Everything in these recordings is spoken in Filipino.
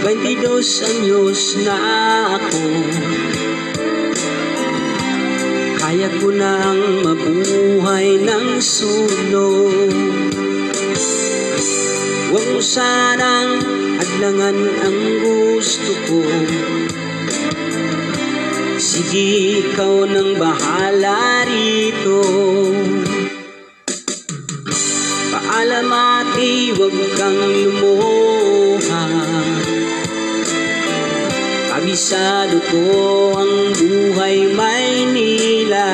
22 anyos na ako, kaya ko nang mabuhay ng solo. Huwag mo sanang adlangan ang gusto ko. Sige, ikaw nang bahala rito. Paalam at huwag kang lumuha. Kabisado ko ang buhay Maynila.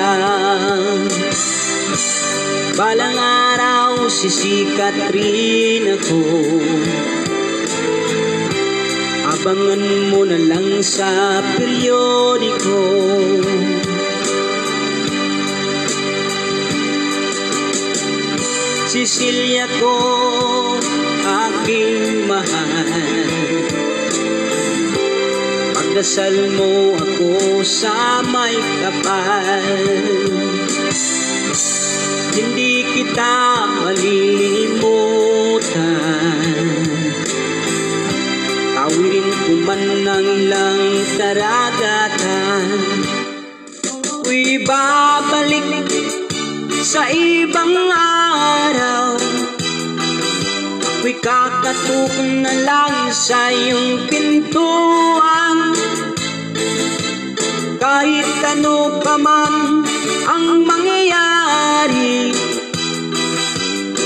Balang araw sisikat rin ako. Abangan mo na lang sa periodiko. Cecilia ko, aking mahal, pagdasal mo ako sa may kapal. Hindi kita malilimutan, tawirin ko man ng ilang karagatan. Ako'y babalik sa ibang araw, ako'y kakatok na lang sa iyong pintuan. Kahit ano pa man ang mangyayari,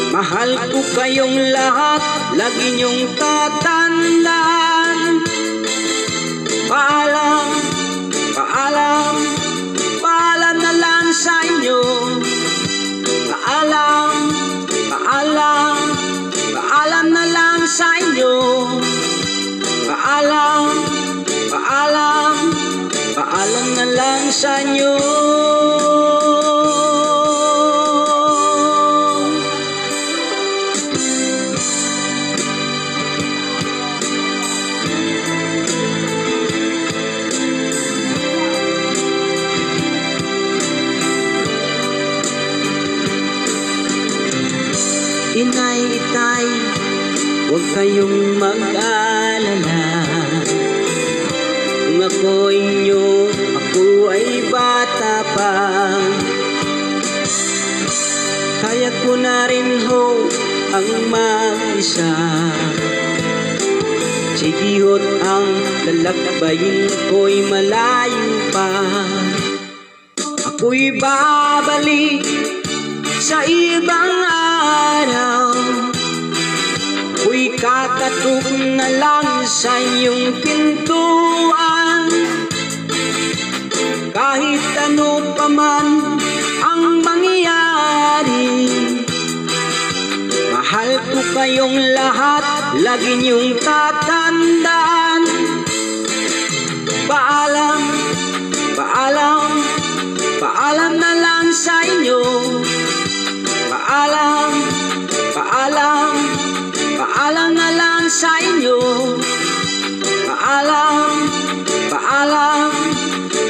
mahal ko kayong lahat, lagi niyong tatandaan. Paalam, paalam, paalam na lang sa inyo. Paalam, paalam, paalam na lang sa inyo. Paalam, paalam, paalam na lang sa inyo. Inay, itay, huwag kayong mag-alala. Kung ako inyo, ako ay bata pa. Kaya ko na rin ho ang mag-isa. Sigihot ang lalakbayin ko'y malayo pa. Ako'y babalik sa ibang araw, ako'y kakatok na lang sa iyong pintuan. Kahit ano pa man ang mangyayari, mahal ko kayong lahat, lagi niyong tatandaan. Paalam, paalam, paalam na lang sa inyo. Paalam, paalam, paalam na lang sa inyo. Paalam, paalam,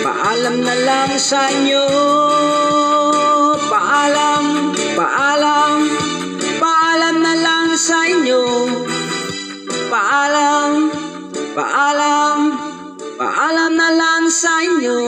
paalam na lang sa inyo. Paalam, paalam, paalam na lang sa inyo. Paalam, paalam, paalam na lang sa inyo.